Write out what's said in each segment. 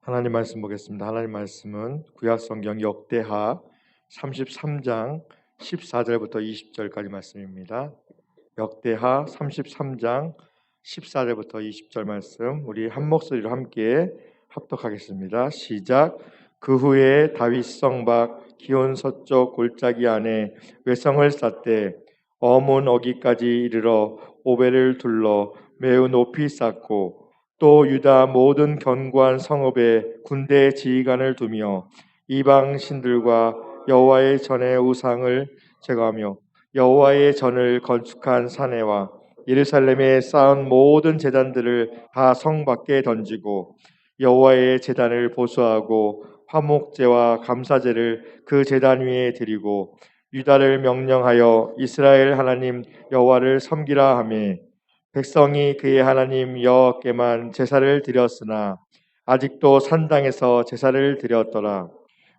하나님 말씀 보겠습니다. 하나님 말씀은 구약성경 역대하 33장 14절부터 20절까지 말씀입니다. 역대하 33장 14절부터 20절 말씀 우리 한 목소리로 함께 합독하겠습니다. 시작. 그 후에 다윗성 밖 기온 서쪽 골짜기 안에 외성을 쌓되 어문 어기까지 이르러 오벨을 둘러 매우 높이 쌓고 또 유다 모든 견고한 성읍에 군대 지휘관을 두며 이방 신들과 여호와의 전의 우상을 제거하며 여호와의 전을 건축한 사내와 예루살렘에 쌓은 모든 제단들을 다 성 밖에 던지고 여호와의 제단을 보수하고 화목제와 감사제를 그 제단 위에 드리고 유다를 명령하여 이스라엘 하나님 여호와를 섬기라 하며 백성이 그의 하나님 여호와께만 제사를 드렸으나 아직도 산당에서 제사를 드렸더라.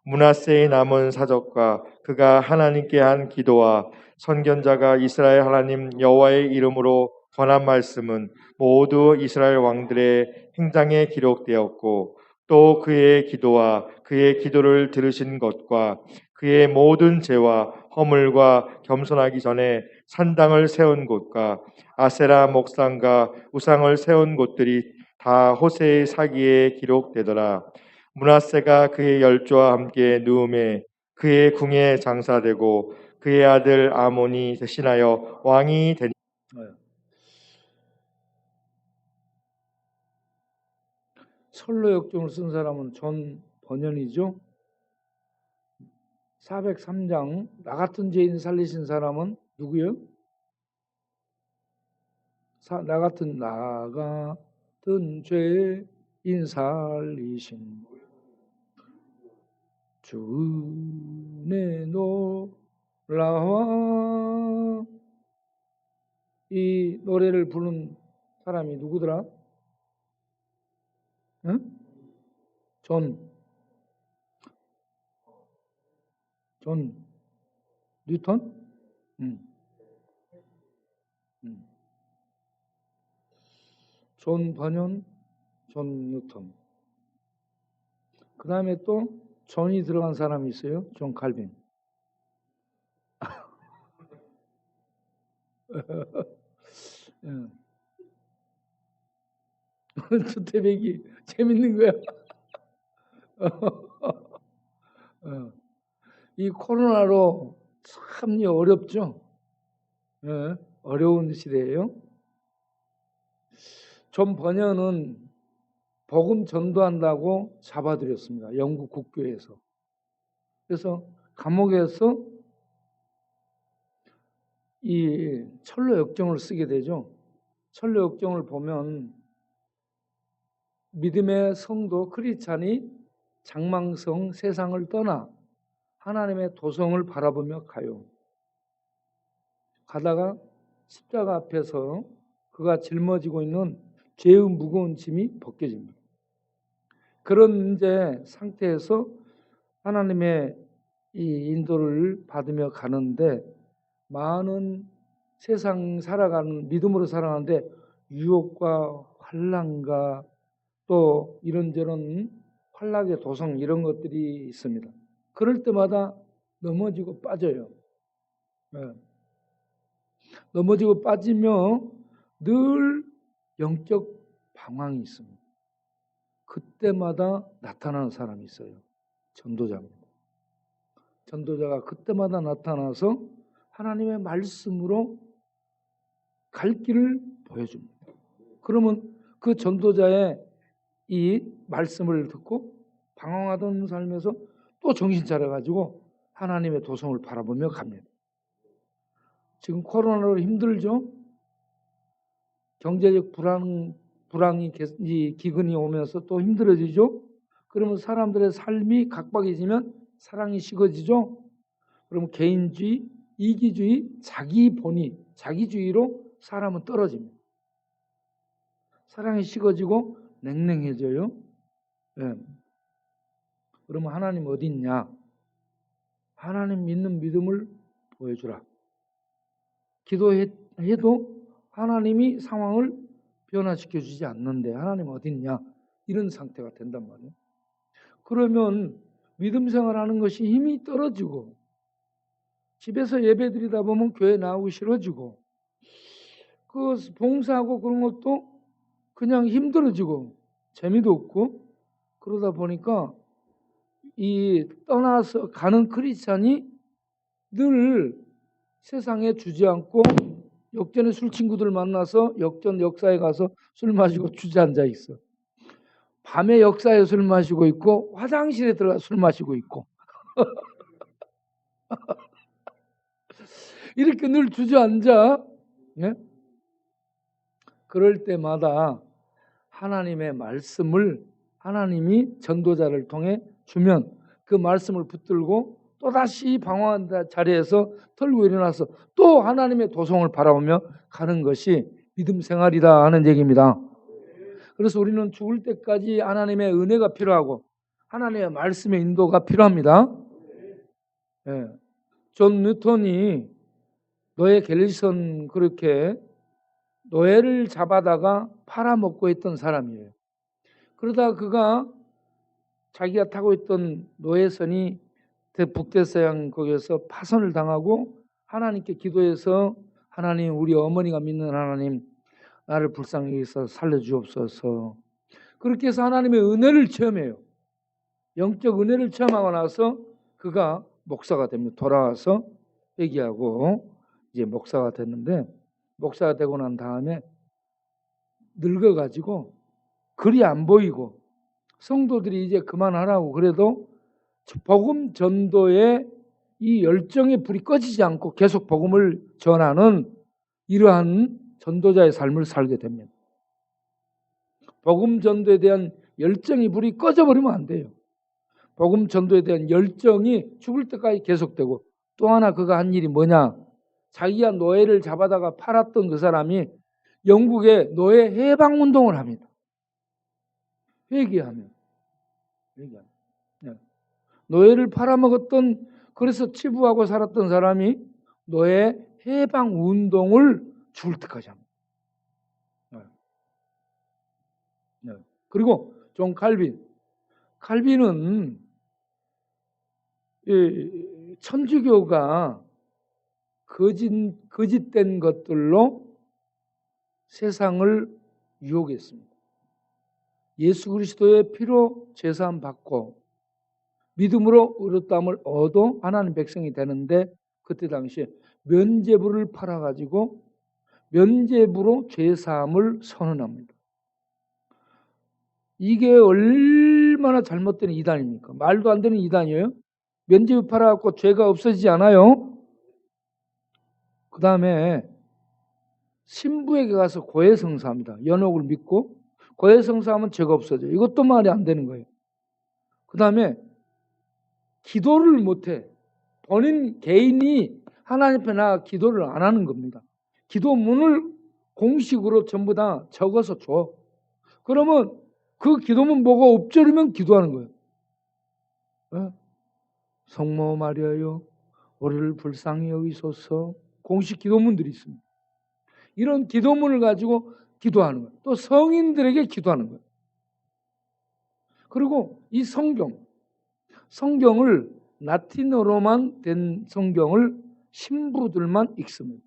므낫세의 남은 사적과 그가 하나님께 한 기도와 선견자가 이스라엘 하나님 여호와의 이름으로 권한 말씀은 모두 이스라엘 왕들의 행장에 기록되었고 또 그의 기도와 그의 기도를 들으신 것과 그의 모든 죄와 허물과 겸손하기 전에 산당을 세운 곳과 아세라 목상과 우상을 세운 곳들이 다 호세의 사기에 기록되더라. 므낫세가 그의 열조와 함께 누움에 그의 궁에 장사되고 그의 아들 아몬이 대신하여 왕이 되니. 철로 역정을 쓴 사람은 존 번연이죠. 403장 나 같은 죄인 살리신 사람은 누구요? 나 같은 죄인 살리신 주 은혜 놀라와. 이 노래를 부른 사람이 누구더라? 응? 존 뉴턴? 존 번연, 존 뉴턴. 그 다음에 또 존이 들어간 사람이 있어요. 존 칼빈. 주태백이 재밌는 거야. 이 코로나로 참 어렵죠. 어려운 시대예요. 존 번연은 복음 전도한다고 잡아들였습니다. 영국 국교에서. 그래서 감옥에서 이 철로 역정을 쓰게 되죠. 철로 역정을 보면 믿음의 성도 크리스찬이 장망성 세상을 떠나 하나님의 도성을 바라보며 가요. 가다가 십자가 앞에서 그가 짊어지고 있는 죄의 무거운 짐이 벗겨집니다. 그런 이제 상태에서 하나님의 이 인도를 받으며 가는데 많은 세상 살아가는 믿음으로 살아가는데 유혹과 환난과 또 이런저런 환락의 도성 이런 것들이 있습니다. 그럴 때마다 넘어지고 빠져요. 넘어지고 빠지며 늘 영적 방황이 있습니다. 그때마다 나타나는 사람이 있어요. 전도자입니다. 전도자가 그때마다 나타나서 하나님의 말씀으로 갈 길을 보여줍니다. 그러면 그 전도자의 이 말씀을 듣고 방황하던 삶에서 또 정신 차려가지고 하나님의 도성을 바라보며 갑니다. 지금 코로나로 힘들죠? 경제적 불황이 기근이 오면서 또 힘들어지죠? 그러면 사람들의 삶이 각박해지면 사랑이 식어지죠? 그러면 개인주의, 이기주의, 자기 본의, 자기주의로 사람은 떨어집니다. 사랑이 식어지고 냉랭해져요. 네. 그러면 하나님 어디 있냐? 하나님 믿는 믿음을 보여주라. 기도해도 하나님이 상황을 변화시켜주지 않는데 하나님 어디 있냐? 이런 상태가 된단 말이에요. 그러면 믿음 생활하는 것이 힘이 떨어지고 집에서 예배드리다 보면 교회 나오기 싫어지고 그 봉사하고 그런 것도 그냥 힘들어지고 재미도 없고 그러다 보니까 이 떠나서 가는 크리스찬이 늘 세상에 주저앉고 역전에 술 친구들 만나서 역전 역사에 가서 술 마시고 주저앉아 있어. 밤에 역사에 술 마시고 있고 화장실에 들어가 술 마시고 있고 이렇게 늘 주저앉아. 예? 그럴 때마다 하나님의 말씀을 하나님이 전도자를 통해 주면 그 말씀을 붙들고 또다시 방황한 자리에서 털고 일어나서 또 하나님의 도성을 바라보며 가는 것이 믿음 생활이다 하는 얘기입니다. 그래서 우리는 죽을 때까지 하나님의 은혜가 필요하고 하나님의 말씀의 인도가 필요합니다. 예. 존 뉴턴이 노예 갤리선 그렇게 노예를 잡아다가 팔아먹고 있던 사람이에요. 그러다 그가 자기가 타고 있던 노예선이 북대서양 거기에서 파손을 당하고 하나님께 기도해서 하나님 우리 어머니가 믿는 하나님 나를 불쌍히 여기서 살려주옵소서. 그렇게 해서 하나님의 은혜를 체험해요. 영적 은혜를 체험하고 나서 그가 목사가 됩니다. 돌아와서 회개하고 이제 목사가 됐는데 목사가 되고 난 다음에 늙어가지고 글이 안 보이고 성도들이 이제 그만하라고 그래도 복음 전도에 이 열정의 불이 꺼지지 않고 계속 복음을 전하는 이러한 전도자의 삶을 살게 됩니다. 복음 전도에 대한 열정이 불이 꺼져버리면 안 돼요. 복음 전도에 대한 열정이 죽을 때까지 계속되고 또 하나 그가 한 일이 뭐냐? 자기가 노예를 잡아다가 팔았던 그 사람이 영국에 노예 해방 운동을 합니다. 회개하면. 네. 노예를 팔아먹었던 그래서 치부하고 살았던 사람이 노예 해방 운동을 죽을 때까지 합니다. 네. 그리고 존 칼빈은 천주교가 거짓된 것들로 세상을 유혹했습니다. 예수 그리스도의 피로 제사함 받고 믿음으로 의롭다함을 얻어 하나님 백성이 되는데 그때 당시에 면죄부를 팔아가지고 면죄부로 죄사함을 선언합니다. 이게 얼마나 잘못된 이단입니까? 말도 안 되는 이단이에요. 면죄부 팔아갖고 죄가 없어지지 않아요. 그 다음에 신부에게 가서 고해성사합니다. 연옥을 믿고 고해성사하면 죄가 없어져요. 이것도 말이 안 되는 거예요. 그 다음에 기도를 못해. 본인 개인이 하나님 앞에 나가 기도를 안 하는 겁니다. 기도문을 공식으로 전부 다 적어서 줘. 그러면 그 기도문 보고 엎드리면 기도하는 거예요. 네? 성모 마리아여 우리를 불쌍히 여기소서. 공식 기도문들이 있습니다. 이런 기도문을 가지고 기도하는 거예요. 또 성인들에게 기도하는 거예요. 그리고 이 성경을 라틴어로만 된 성경을 신부들만 읽습니다.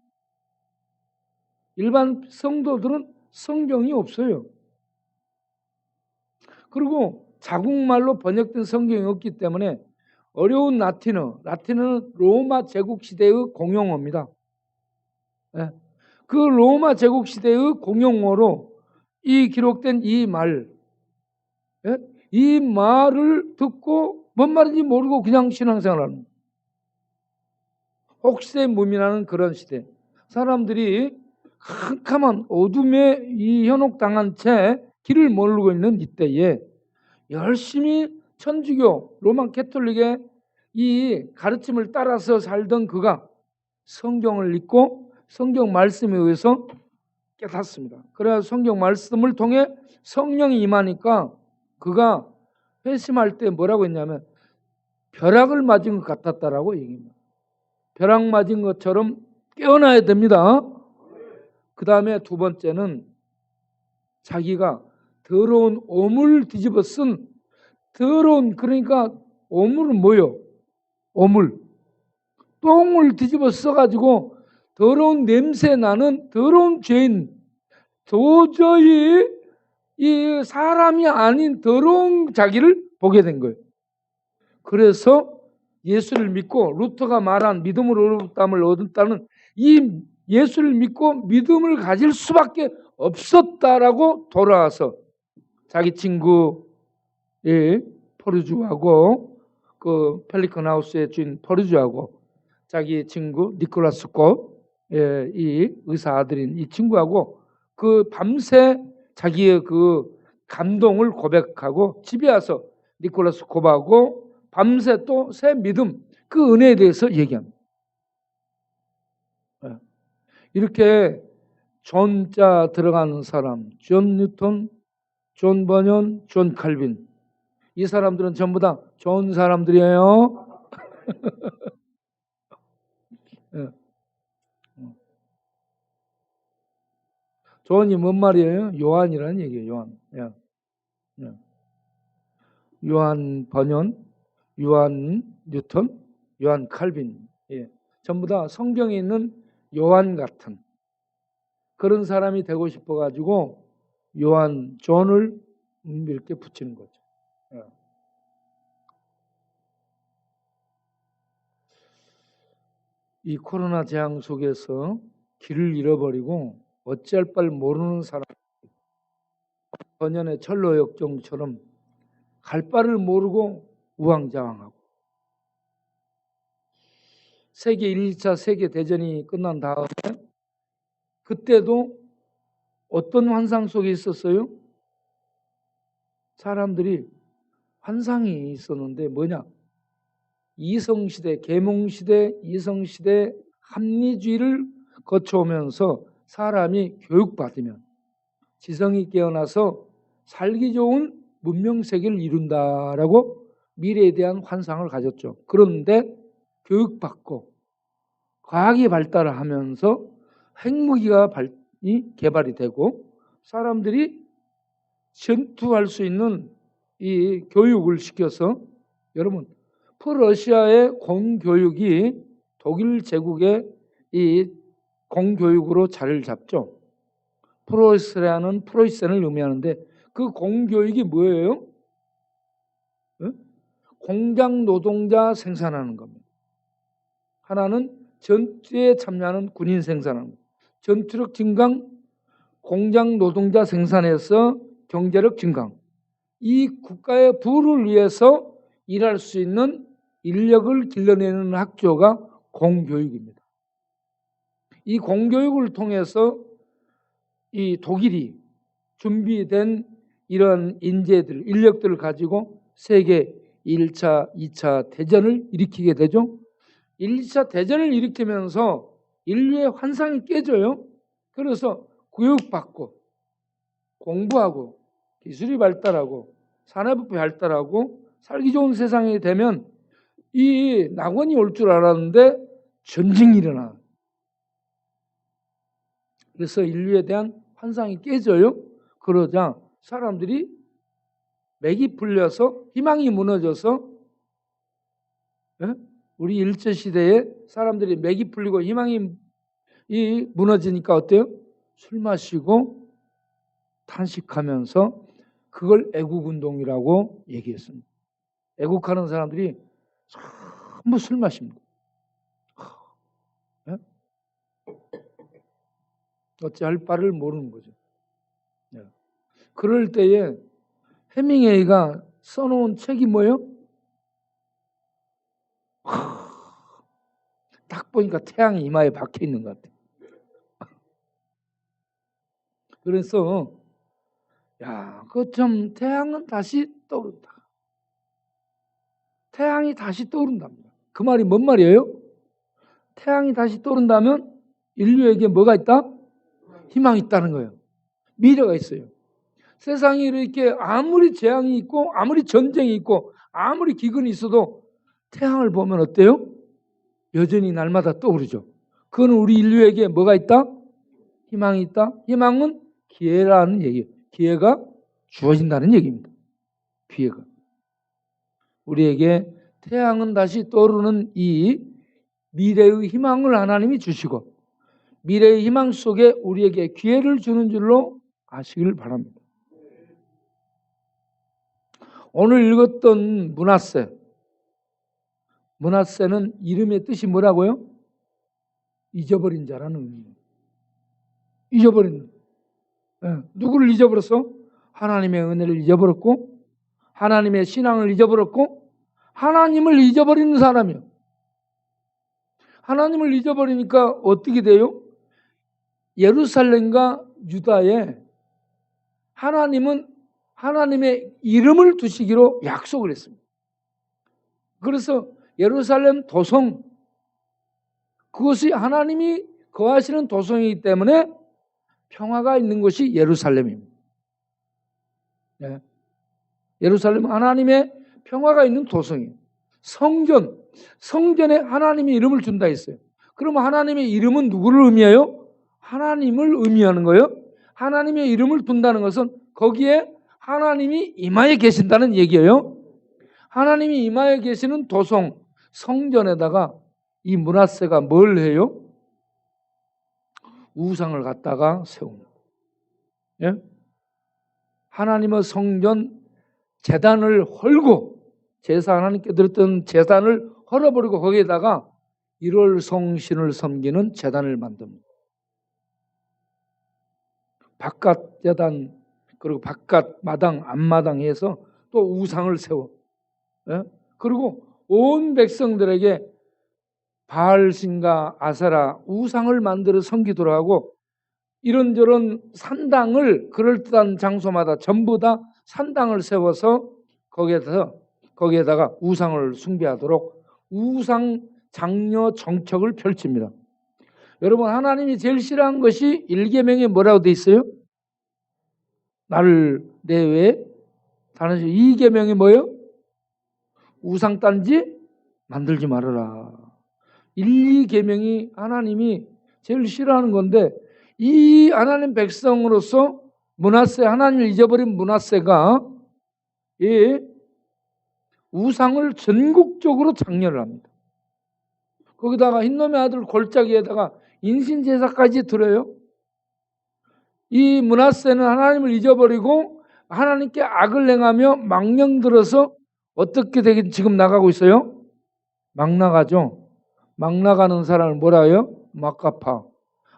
일반 성도들은 성경이 없어요. 그리고 자국말로 번역된 성경이 없기 때문에 어려운 라틴어는 로마 제국 시대의 공용어입니다. 네. 그 로마 제국 시대의 공용어로 이 기록된 이 말, 네? 이 말을 듣고 뭔 말인지 모르고 그냥 신앙생활하는 거예요. 혹세 무민하는 그런 시대. 사람들이 캄캄한 어둠에 이 현혹당한 채 길을 모르고 있는 이때에 열심히 천주교, 로마 캐톨릭의 이 가르침을 따라서 살던 그가 성경을 읽고 성경 말씀에 의해서 깨닫습니다. 그래야 성경 말씀을 통해 성령이 임하니까 그가 회심할 때 뭐라고 했냐면 벼락을 맞은 것 같았다라고 얘기합니다. 벼락 맞은 것처럼 깨어나야 됩니다. 그 다음에 두 번째는 자기가 더러운 오물 뒤집어 쓴 더러운, 그러니까 오물은 뭐요? 오물. 똥을 뒤집어 써가지고 더러운 냄새 나는 더러운 죄인, 도저히 이 사람이 아닌 더러운 자기를 보게 된 거예요. 그래서 예수를 믿고 루터가 말한 믿음으로 의롭다함을 얻었다는 이 예수를 믿고 믿음을 가질 수밖에 없었다라고 돌아와서 자기 친구 포르주하고 그 펠리컨 하우스의 주인 포르주하고 자기 친구 니콜라스 이 의사 아들인 이 친구하고 그 밤새 자기의 그 감동을 고백하고 집에 와서 니콜라스 곱하고 밤새 또 새 믿음 그 은혜에 대해서 얘기합니다. 이렇게 존자 들어가는 사람, 존 뉴턴, 존 버년, 존 칼빈, 이 사람들은 전부 다 좋은 사람들이에요. 존이 뭔 말이에요? 요한이라는 얘기예요. 요한. 요한 버년, 요한 뉴턴, 요한 칼빈. 전부 다 성경에 있는 요한 같은 그런 사람이 되고 싶어가지고 요한 존을 이렇게 붙이는 거죠. 이 코로나 재앙 속에서 길을 잃어버리고 어찌할 바를 모르는 사람, 번연의 철로 역정처럼 갈 바를 모르고 우왕좌왕하고, 세계 1차 세계대전이 끝난 다음에 그때도 어떤 환상 속에 있었어요? 사람들이 환상이 있었는데 뭐냐? 이성시대, 계몽시대, 이성시대 합리주의를 거쳐오면서 사람이 교육받으면 지성이 깨어나서 살기 좋은 문명세계를 이룬다라고 미래에 대한 환상을 가졌죠. 그런데 교육받고 과학이 발달하면서 핵무기가 개발이 되고 사람들이 전투할 수 있는 이 교육을 시켜서, 여러분 프러시아의 공교육이 독일 제국의 이 공교육으로 자리를 잡죠. 프로이센을 의미하는데 그 공교육이 뭐예요? 공장 노동자 생산하는 겁니다. 하나는 전투에 참여하는 군인 생산하는 겁니다. 전투력 증강, 공장 노동자 생산해서 경제력 증강. 이 국가의 부를 위해서 일할 수 있는 인력을 길러내는 학교가 공교육입니다. 이 공교육을 통해서 이 독일이 준비된 이런 인재들, 인력들을 가지고 세계 1차, 2차 대전을 일으키게 되죠. 1차 대전을 일으키면서 인류의 환상이 깨져요. 그래서 교육받고 공부하고 기술이 발달하고 산업이 발달하고 살기 좋은 세상이 되면 이 낙원이 올 줄 알았는데 전쟁이 일어나. 그래서 인류에 대한 환상이 깨져요. 그러자 사람들이 맥이 풀려서 희망이 무너져서, 우리 일제시대에 사람들이 맥이 풀리고 희망이 무너지니까 어때요? 술 마시고 탄식하면서 그걸 애국운동이라고 얘기했습니다. 애국하는 사람들이 전부 술 마십니다. 어찌할 바를 모르는 거죠. 그럴 때에 해밍웨이가 써놓은 책이 뭐예요? 딱 보니까 태양이 이마에 박혀 있는 것 같아요. 그래서 그 좀 태양은 다시 떠오른다. 태양이 다시 떠오른답니다. 그 말이 뭔 말이에요? 태양이 다시 떠오른다면 인류에게 뭐가 있다? 희망이 있다는 거예요. 미래가 있어요. 세상에 이렇게 아무리 재앙이 있고 아무리 전쟁이 있고 아무리 기근이 있어도 태양을 보면 어때요? 여전히 날마다 떠오르죠. 그건 우리 인류에게 뭐가 있다? 희망이 있다. 희망은 기회라는 얘기예요. 기회가 주어진다는 얘기입니다. 기회가. 우리에게 태양은 다시 떠오르는 이 미래의 희망을 하나님이 주시고 미래의 희망 속에 우리에게 기회를 주는 줄로 아시길 바랍니다. 오늘 읽었던 므낫세는 이름의 뜻이 뭐라고요? 잊어버린 자라는 의미예요. 잊어버린. 누구를 잊어버렸어? 하나님의 은혜를 잊어버렸고 하나님의 신앙을 잊어버렸고 하나님을 잊어버리는 사람이요. 하나님을 잊어버리니까 어떻게 돼요? 예루살렘과 유다에 하나님은 하나님의 이름을 두시기로 약속을 했습니다. 그래서 예루살렘 도성, 그것이 하나님이 거하시는 도성이기 때문에 평화가 있는 곳이 예루살렘입니다. 네. 예루살렘은 하나님의 평화가 있는 도성이에요. 성전에 하나님의 이름을 준다 했어요. 그러면 하나님의 이름은 누구를 의미해요? 하나님을 의미하는 거예요. 하나님의 이름을 둔다는 것은 거기에 하나님이 임하에 계신다는 얘기예요. 하나님이 임하에 계시는 도성, 성전에다가 이 므낫세가 뭘 해요? 우상을 갖다가 세웁니다. 예? 하나님의 성전 제단을 헐고 제사 하나님께 드렸던 제단을 헐어버리고 거기에다가 1월 성신을 섬기는 제단을 만듭니다. 바깥 제단 그리고 바깥 마당 앞마당에서 또 우상을 세워. 예? 그리고 온 백성들에게 바알신과 아세라 우상을 만들어 섬기도록 하고 이런저런 산당을 그럴듯한 장소마다 전부 다 산당을 세워서 거기에다가 우상을 숭배하도록 우상 장려 정책을 펼칩니다. 여러분 하나님이 제일 싫어하는 것이 1계명에 뭐라고 돼 있어요? 나를 내외에 다른 2계명이 뭐예요? 우상단지 만들지 말아라. 1, 2계명이 하나님이 제일 싫어하는 건데 이 하나님 백성으로서 므낫세 하나님을 잊어버린 므낫세가 이 우상을 전국적으로 장려를 합니다. 거기다가 흰놈의 아들 골짜기에다가 인신제사까지 들어요. 이 므낫세는 하나님을 잊어버리고 하나님께 악을 행하며 망령 들어서 어떻게 되긴 지금 나가고 있어요? 막 나가죠. 막 나가는 사람을 뭐라 해요? 막가파.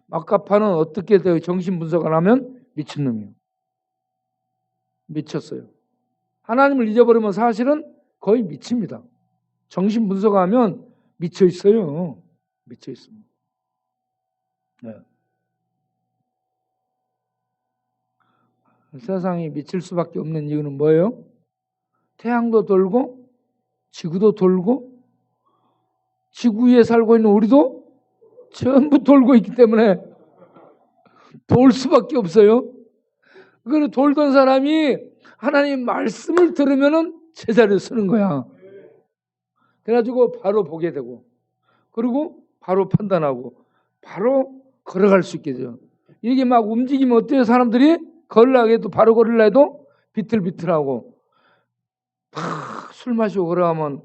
막가파는 어떻게 돼요? 정신 분석을 하면 미친놈이에요. 미쳤어요. 하나님을 잊어버리면 사실은 거의 미칩니다. 정신 분석하면 미쳐 있어요. 미쳐 있습니다. 네. 세상이 미칠 수밖에 없는 이유는 뭐예요? 태양도 돌고 지구도 돌고 지구 위에 살고 있는 우리도 전부 돌고 있기 때문에 돌 수밖에 없어요. 그리고 돌던 사람이 하나님 말씀을 들으면은 제자리에 서는 거야. 그래가지고 바로 보게 되고 그리고 바로 판단하고 바로 걸어갈 수 있게 돼요. 이게 막 움직이면 어때요? 사람들이 걸으려고 해도 바로 걸으려 해도 비틀비틀하고 막 술 마시고 걸어가면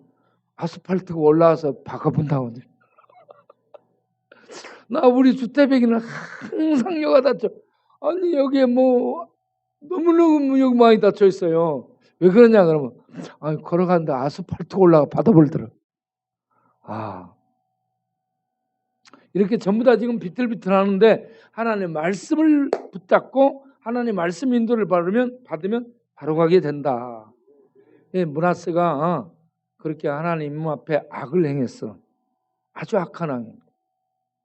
아스팔트가 올라와서 박아본다고. 나 우리 주택배기는 항상 여가 다쳐. 아니 여기에 뭐 너무너무 여기 많이 다쳐 있어요. 왜 그러냐 그러면 아니 걸어가는데 아스팔트 올라가 받아버리더라. 이렇게 전부 다 지금 비틀비틀하는데 하나님의 말씀을 붙잡고 하나님의 말씀 인도를 받으면 바로 가게 된다. 므낫세가 그렇게 하나님 앞에 악을 행했어. 아주 악한 왕.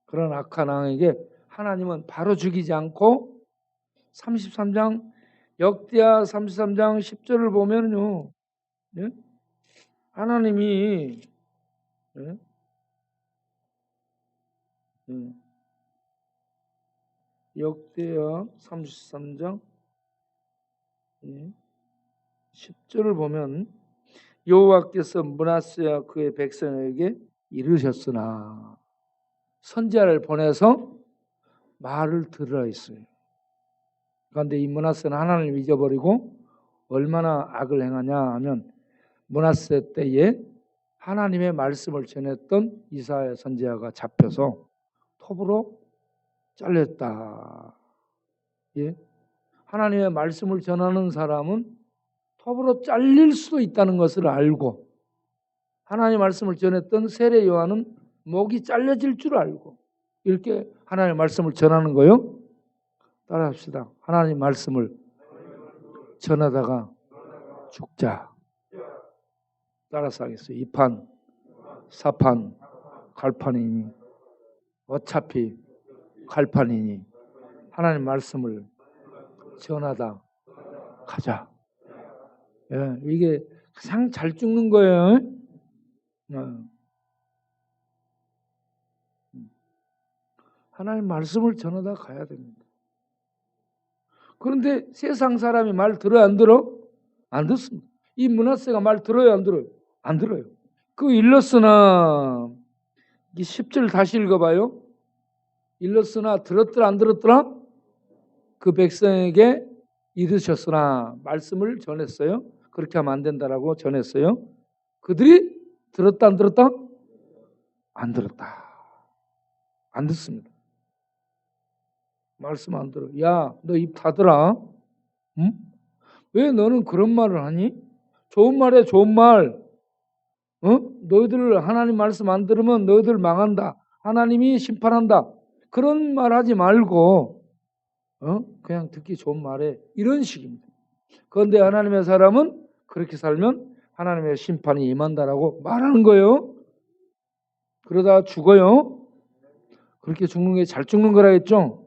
그런 악한 왕에게 하나님은 바로 죽이지 않고 33장 역대하 33장 10절을 보면요. 예? 하나님이 예? 역대하 33장 10절을 보면 여호와께서 므낫세와 그의 백성에게 이르셨으나 선지자를 보내서 말을 들으라 했어요. 그런데 이 므낫세는 하나님을 잊어버리고 얼마나 악을 행하냐 하면 므낫세 때에 하나님의 말씀을 전했던 이사야 선지자가 잡혀서 톱으로 잘렸다. 예? 하나님의 말씀을 전하는 사람은 톱으로 잘릴 수도 있다는 것을 알고, 하나님의 말씀을 전했던 세례 요한은 목이 잘려질 줄 알고 이렇게 하나님의 말씀을 전하는 거요. 따라합시다. 하나님 말씀을 전하다가 죽자. 따라서 하겠어요. 이판 사판 갈판이니 어차피 갈판이니 하나님 말씀을 전하다 가자. 예, 이게 가장 잘 죽는 거예요. 하나님 말씀을 전하다 가야 됩니다. 그런데 세상 사람이 말 들어요, 안 들어? 안 듣습니다. 이 므낫세가 말 들어요, 안 들어요? 안 들어요. 그 일렀으나, 이 10절 다시 읽어봐요. 일렀으나 들었더라 안 들었더라? 그 백성에게 이르셨으나 말씀을 전했어요. 그렇게 하면 안 된다라고 전했어요. 그들이 들었다 안 들었다? 안 들었다. 안 듣습니다. 말씀 안 들어. 야, 너 입 닫으라. 응? 왜 너는 그런 말을 하니? 좋은 말이야, 좋은 말. 너희들 하나님 말씀 안 들으면 너희들 망한다. 하나님이 심판한다. 그런 말 하지 말고 그냥 듣기 좋은 말에 이런 식입니다. 그런데 하나님의 사람은 그렇게 살면 하나님의 심판이 임한다라고 말하는 거예요. 그러다 죽어요. 그렇게 죽는 게 잘 죽는 거라겠죠.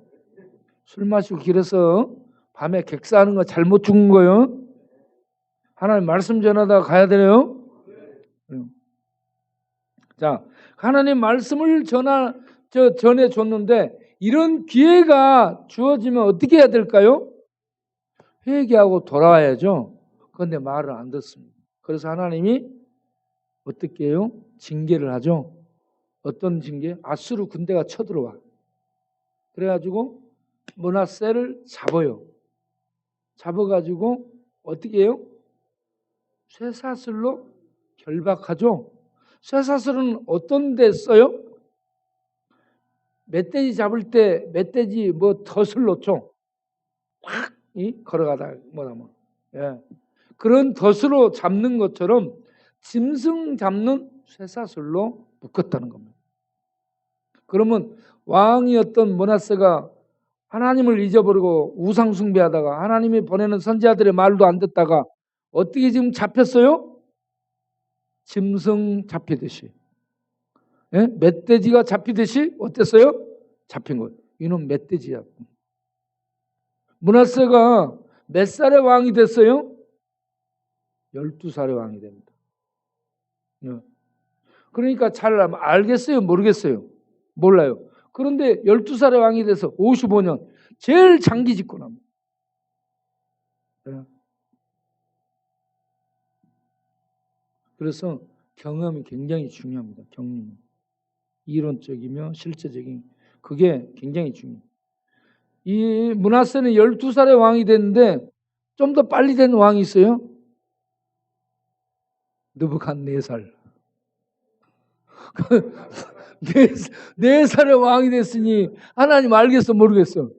술 마시고 길에서 밤에 객사하는 거 잘못 죽은 거예요. 하나님 말씀 전하다가 가야 되네요. 자, 하나님 말씀을 전해줬는데 이런 기회가 주어지면 어떻게 해야 될까요? 회개하고 돌아와야죠. 그런데 말을 안 듣습니다. 그래서 하나님이 어떻게 해요? 징계를 하죠. 어떤 징계? 아수르 군대가 쳐들어와. 그래가지고 므낫세를 잡아요. 잡아가지고 어떻게 해요? 쇠사슬로 결박하죠. 쇠사슬은 어떤 데 써요? 멧돼지 잡을 때 멧돼지 덫을 놓죠. 확 걸어가다 뭐라면 그런 덫으로 잡는 것처럼 짐승 잡는 쇠사슬로 묶었다는 겁니다. 그러면 왕이었던 므낫세가 하나님을 잊어버리고 우상 숭배하다가 하나님이 보내는 선지자들의 말도 안 듣다가 어떻게 지금 잡혔어요? 짐승 잡히듯이. 예? 멧돼지가 잡히듯이 어땠어요? 잡힌 거예요. 이놈 멧돼지야. 므낫세가 몇 살의 왕이 됐어요? 12살의 왕이 됩니다. 그러니까 잘 알겠어요? 모르겠어요? 몰라요. 그런데 12살의 왕이 돼서 55년 제일 장기 집권합니다. 그래서 경험이 굉장히 중요합니다. 경험. 이론적이며 실제적인 그게 굉장히 중요해요. 이 므낫세는 12살의 왕이 됐는데 좀 더 빨리 된 왕이 있어요. 느부갓네살. 4살의 왕이 됐으니 하나님 알겠어 모르겠어.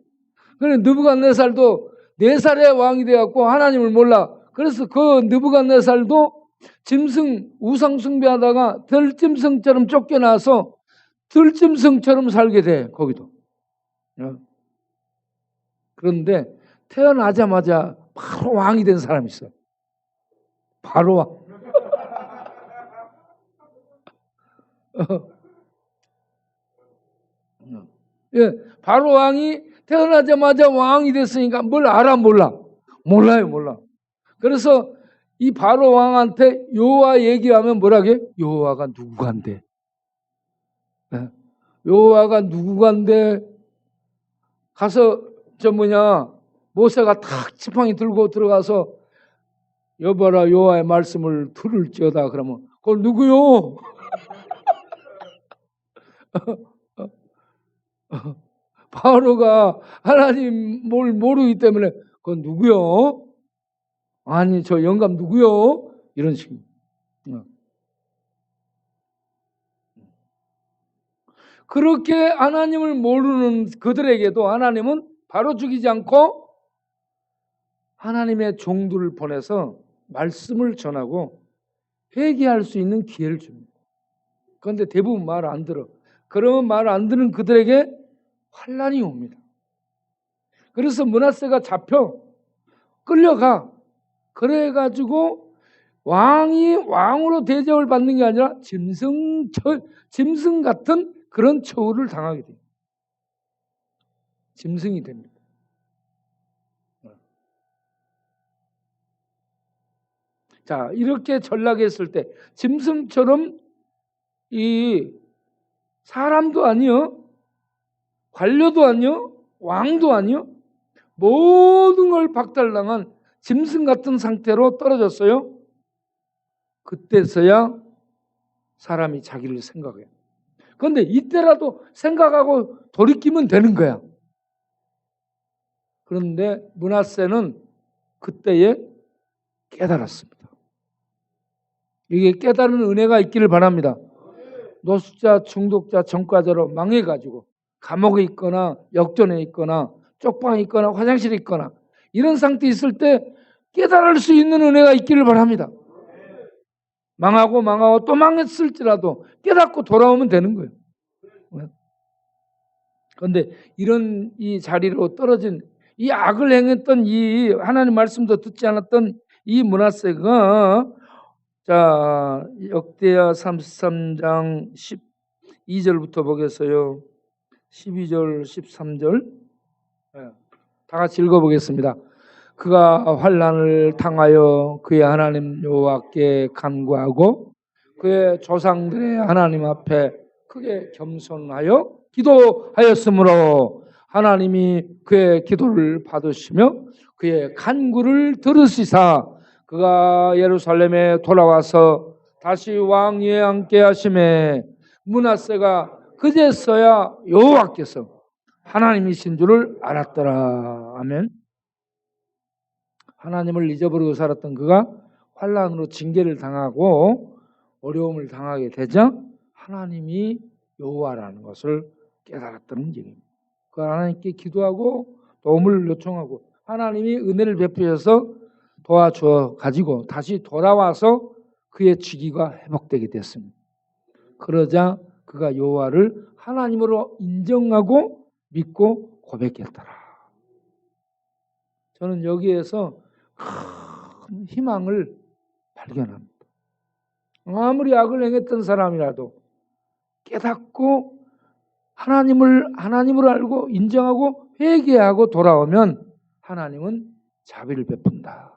그래 느부갓네살도 4살의 왕이 돼갖고 하나님을 몰라. 그래서 그 느부갓네살도 짐승 우상 숭배하다가 들짐승처럼 쫓겨나서 들짐승처럼 살게 돼. 거기도. 그런데 태어나자마자 바로 왕이 된 사람이 있어. 바로 왕. 예, 바로 왕이 태어나자마자 왕이 됐으니까 뭘 알아 몰라? 몰라요, 몰라. 그래서 이 바로 왕한테 여호와 얘기하면 뭐라게? 여호와가 누구간데? 여호와가 누구간데? 가서 모세가 탁 지팡이 들고 들어가서 여봐라 여호와의 말씀을 들을지어다 그러면 그걸 누구요? 바로가 하나님 뭘 모르기 때문에 그건 누구요? 아니 저 영감 누구요? 이런 식입니다. 그렇게 하나님을 모르는 그들에게도 하나님은 바로 죽이지 않고 하나님의 종들을 보내서 말씀을 전하고 회개할 수 있는 기회를 줍니다. 그런데 대부분 말을 안 들어. 그러면 말 안 듣는 그들에게 환란이 옵니다. 그래서 므낫세가 잡혀 끌려가. 그래가지고 왕이 왕으로 대접을 받는 게 아니라 짐승 같은 그런 처우를 당하게 돼요. 짐승이 됩니다. 자, 이렇게 전락했을 때 짐승처럼 이 사람도 아니요, 관료도 아니요, 왕도 아니요, 모든 걸 박탈당한 짐승 같은 상태로 떨어졌어요. 그때서야 사람이 자기를 생각해요. 그런데 이때라도 생각하고 돌이키면 되는 거야. 그런데 므낫세는 그때에 깨달았습니다. 이게 깨달은 은혜가 있기를 바랍니다. 노숙자, 중독자, 전과자로 망해가지고 감옥에 있거나 역전에 있거나 쪽방에 있거나 화장실에 있거나 이런 상태에 있을 때 깨달을 수 있는 은혜가 있기를 바랍니다. 망하고 또 망했을지라도 깨닫고 돌아오면 되는 거예요. 그런데 이런 이 자리로 떨어진 이 악을 행했던 이 하나님 말씀도 듣지 않았던 이 므낫세가 자, 역대하 33장 12절부터 보겠어요. 12절, 13절 다 같이 읽어보겠습니다. 그가 환난을 당하여 그의 하나님 여호와께 간구하고 그의 조상들의 하나님 앞에 크게 겸손하여 기도하였으므로 하나님이 그의 기도를 받으시며 그의 간구를 들으시사 그가 예루살렘에 돌아와서 다시 왕위에 앉게 하심에 므낫세가 그제서야 여호와께서 하나님이신 줄을 알았더라. 아멘. 하나님을 잊어버리고 살았던 그가 환난으로 징계를 당하고 어려움을 당하게 되자 하나님이 여호와라는 것을 깨달았다는 얘기입니다. 그 하나님께 기도하고 도움을 요청하고 하나님이 은혜를 베푸셔서 도와주어 가지고 다시 돌아와서 그의 직위가 회복되게 됐습니다. 그러자 그가 여호와를 하나님으로 인정하고 믿고 고백했더라. 저는 여기에서 큰 희망을 발견합니다. 아무리 악을 행했던 사람이라도 깨닫고 하나님으로 알고 인정하고 회개하고 돌아오면 하나님은 자비를 베푼다.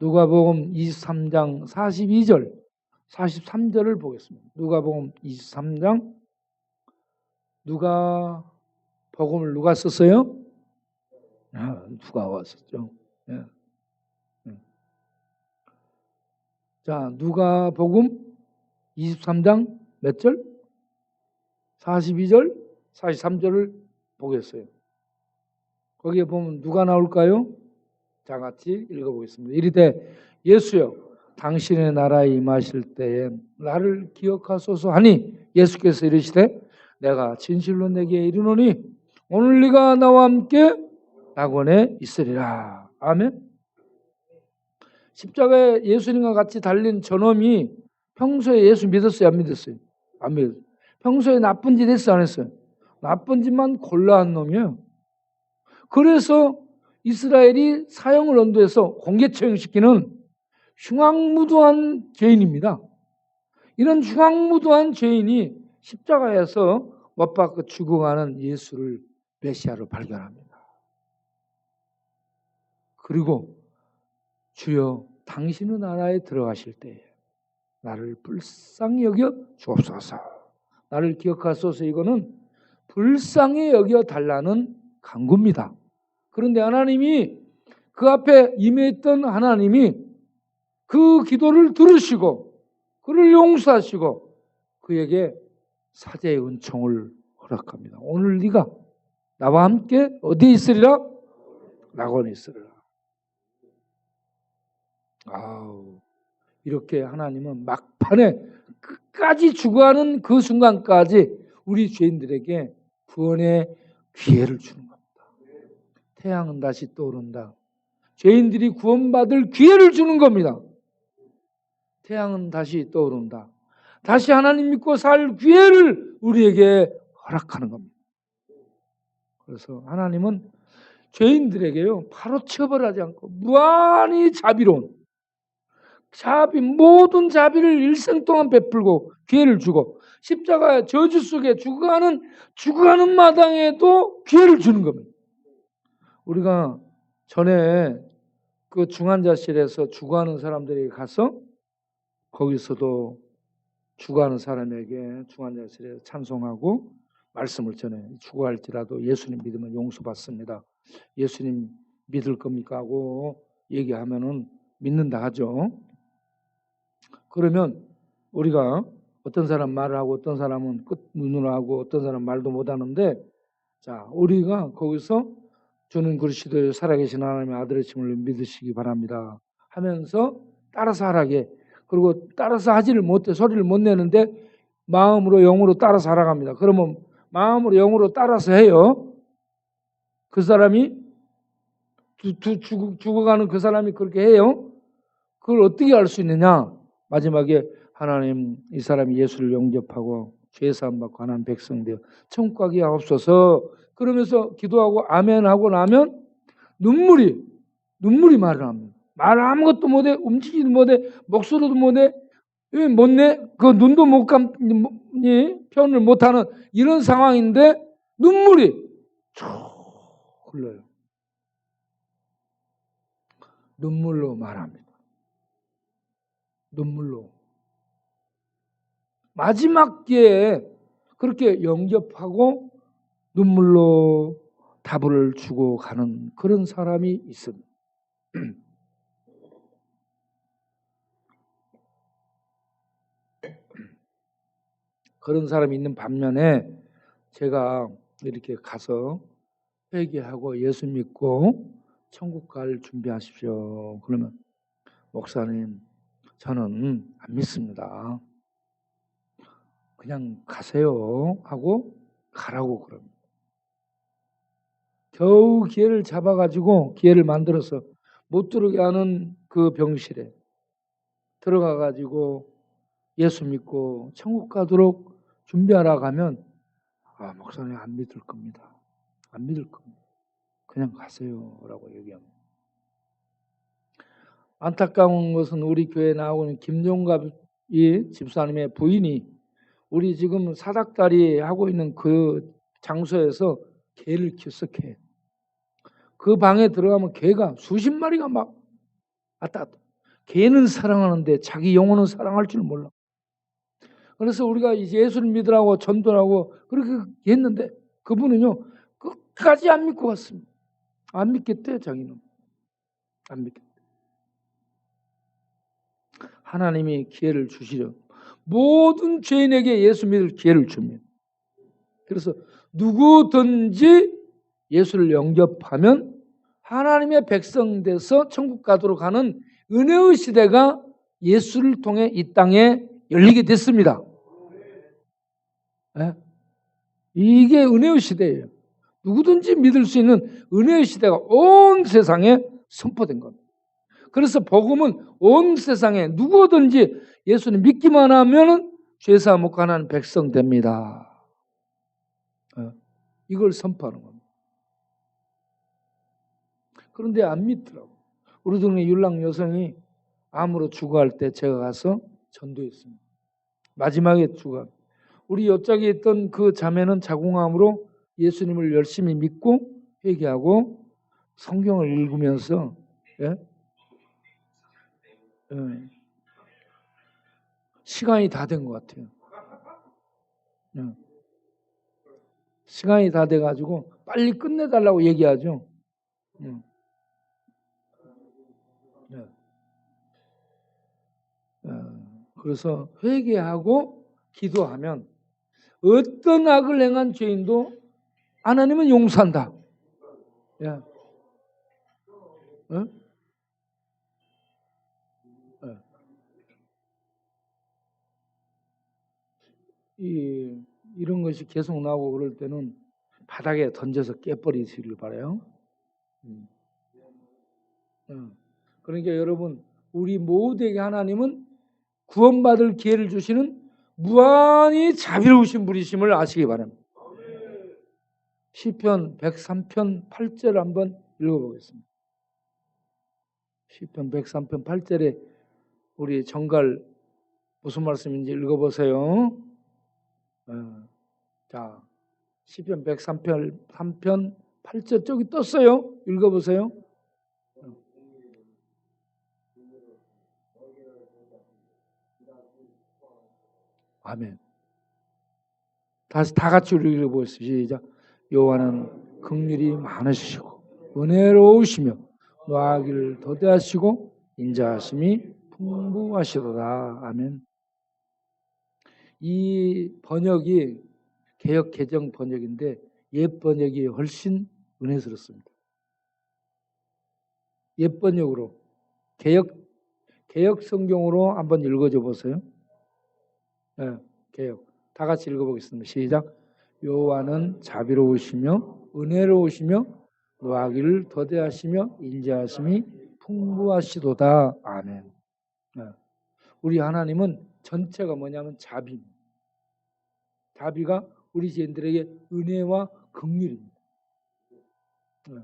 누가복음 23장 42절 43절을 보겠습니다. 누가복음 23장 누가복음을 누가 썼어요? 누가 왔었죠. 예. 자, 누가복음 23장 몇 절? 42절, 43절을 보겠어요. 거기에 보면 누가 나올까요? 자, 같이 읽어보겠습니다. 이르되 예수여 당신의 나라에 임하실 때에 나를 기억하소서 하니 예수께서 이르시되 내가 진실로 내게 이르노니 오늘 네가 나와 함께 낙원에 있으리라. 아멘. 십자가에 예수님과 같이 달린 저놈이 평소에 예수 믿었어요? 안 믿었어요? 안 믿었어요. 평소에 나쁜 짓 했어요? 안 했어요? 나쁜 짓만 골라한 놈이에요. 그래서 이스라엘이 사형을 언도해서 공개 처형시키는 흉악무도한 죄인입니다. 이런 흉악무도한 죄인이 십자가에서 못 박혀 죽어가는 예수를 메시아로 발견합니다. 그리고 주여 당신의 나라에 들어가실 때에 나를 불쌍히 여겨 주옵소서. 나를 기억하소서. 이거는 불쌍히 여겨 달라는 간구입니다. 그런데 하나님이 그 앞에 임했던 하나님이 그 기도를 들으시고 그를 용서하시고 그에게 사죄의 은총을 허락합니다. 오늘 네가 나와 함께 어디에 있으리라? 낙원에 있으리라. 아우, 이렇게 하나님은 막판에 끝까지 죽어가는 그 순간까지 우리 죄인들에게 구원의 기회를 주는 겁니다. 태양은 다시 떠오른다. 죄인들이 구원받을 기회를 주는 겁니다. 태양은 다시 떠오른다. 다시 하나님 믿고 살 기회를 우리에게 허락하는 겁니다. 그래서 하나님은 죄인들에게요, 바로 처벌하지 않고 무한히 자비로운 모든 자비를 일생 동안 베풀고 기회를 주고 십자가의 저주 속에 죽어가는 마당에도 기회를 주는 겁니다. 우리가 전에 그 중환자실에서 죽어가는 사람들이 가서 거기서도 죽어가는 사람에게 중환자실에 찬송하고 말씀을 전해. 죽어갈지라도 예수님 믿으면 용서받습니다. 예수님 믿을 겁니까? 하고 얘기하면은 믿는다 하죠. 그러면 우리가 어떤 사람 말을 하고 어떤 사람은 끝 눈으로 하고 어떤 사람 말도 못 하는데, 자, 우리가 거기서 주는 그리스도의 살아계신 하나님의 아들이심을 믿으시기 바랍니다 하면서 따라서 하라게, 그리고 따라서 하지를 못해 소리를 못 내는데 마음으로 영으로 따라서 하라고 합니다. 그러면 마음으로 영으로 따라서 해요. 그 사람이 죽어가는 그 사람이 그렇게 해요. 그걸 어떻게 알 수 있느냐? 마지막에 하나님, 이 사람이 예수를 영접하고 죄사함 받고 하나님 백성 되어 천국 가게 하옵소서. 그러면서 기도하고 아멘 하고 나면 눈물이 말을 합니다. 말 아무것도 못해, 움직이지도 못해, 목소리도 못해, 못내, 그 눈도 못 표현을 못하는 이런 상황인데 눈물이 쭉 흘러요. 눈물로 말합니다. 눈물로. 마지막 기회에 그렇게 영접하고 눈물로 답을 주고 가는 그런 사람이 있습니다. 그런 사람이 있는 반면에 제가 이렇게 가서 회개하고 예수 믿고 천국 갈 준비하십시오. 그러면 목사님, 저는 안 믿습니다. 그냥 가세요 하고 가라고 그럽니다. 겨우 기회를 잡아가지고 기회를 만들어서 못 들어게 하는 그 병실에 들어가가지고 예수 믿고 천국 가도록 준비하러 가면, 아, 목사님 안 믿을 겁니다. 안 믿을 겁니다. 그냥 가세요 라고 얘기합니다. 안타까운 것은 우리 교회에 나오고 있는 김종갑 이 집사님의 부인이 우리 지금 사닥다리 하고 있는 그 장소에서 개를 키우석해. 그 방에 들어가면 개가 수십 마리가 막 왔다 갔다. 개는 사랑하는데 자기 영혼은 사랑할 줄 몰라. 그래서 우리가 이제 예수를 믿으라고 전도하고 그렇게 했는데 그분은요 끝까지 안 믿고 갔습니다. 안 믿겠대. 자기는 안 믿겠대. 하나님이 기회를 주시려 모든 죄인에게 예수 믿을 기회를 줍니다. 그래서 누구든지 예수를 영접하면 하나님의 백성 돼서 천국 가도록 하는 은혜의 시대가 예수를 통해 이 땅에 열리게 됐습니다. 네? 이게 은혜의 시대예요. 누구든지 믿을 수 있는 은혜의 시대가 온 세상에 선포된 겁니다. 그래서 복음은 온 세상에 누구든지 예수님 믿기만 하면 죄사함 얻고 하나님 백성 됩니다. 이걸 선포하는 겁니다. 그런데 안 믿더라고. 우리 동네 율랑 여성이 암으로 죽어갈 때 제가 가서 전도했습니다. 마지막에 죽어. 우리 옆자기에 있던 그 자매는 자궁암으로 예수님을 열심히 믿고 회개하고 성경을 읽으면서 시간이 다 된 것 같아요. 시간이 다 돼가지고 빨리 끝내달라고 얘기하죠. 그래서 회개하고 기도하면 어떤 악을 행한 죄인도 하나님은 용서한다. 이런 것이 계속 나오고 그럴 때는 바닥에 던져서 깨버리시길 바라요. 그러니까 여러분, 우리 모두에게 하나님은 구원받을 기회를 주시는 무한히 자비로우신 분이심을 아시기 바랍니다. 시편 103편 8절 한번 읽어보겠습니다. 시편 103편 8절에 우리 정갈 무슨 말씀인지 읽어보세요. 자, 시편 103편 8절 저기 떴어요. 읽어보세요. 아멘. 다시 다 같이 읽어보겠습니다. 시작. 여호와는 긍휼이 많으시고 은혜로우시며 노하기를 더디하시고 인자하심이 풍부하시도다. 아멘. 이 번역이 개역 개정 번역인데 옛 번역이 훨씬 은혜스럽습니다. 옛 번역으로 개역 성경으로 한번 읽어줘 보세요. 네, 개역 다 같이 읽어보겠습니다. 시작. 여호와는 자비로우시며 은혜로우시며 노하기를 더디하시며 인자하심이 풍부하시도다. 아멘. 네. 우리 하나님은 전체가 뭐냐면 자비입니다. 자비가 우리 죄인들에게 은혜와 긍휼입니다. 네.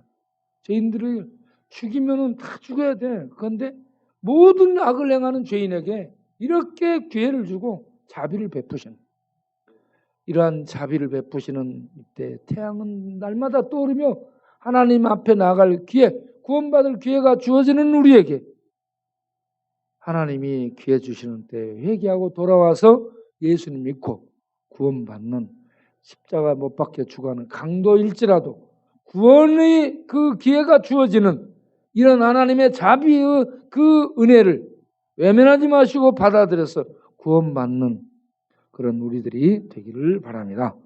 죄인들을 죽이면은 다 죽어야 돼. 그런데 모든 악을 행하는 죄인에게 이렇게 기회를 주고 자비를 베푸시는, 이러한 자비를 베푸시는 이때 태양은 날마다 떠오르며 하나님 앞에 나아갈 기회, 구원받을 기회가 주어지는 우리에게 하나님이 기회 주시는 때 회개하고 돌아와서 예수님 믿고 구원받는, 십자가 못 박혀 죽어가는 강도일지라도 구원의 그 기회가 주어지는 이런 하나님의 자비의 그 은혜를 외면하지 마시고 받아들여서 구원받는 그런 우리들이 되기를 바랍니다.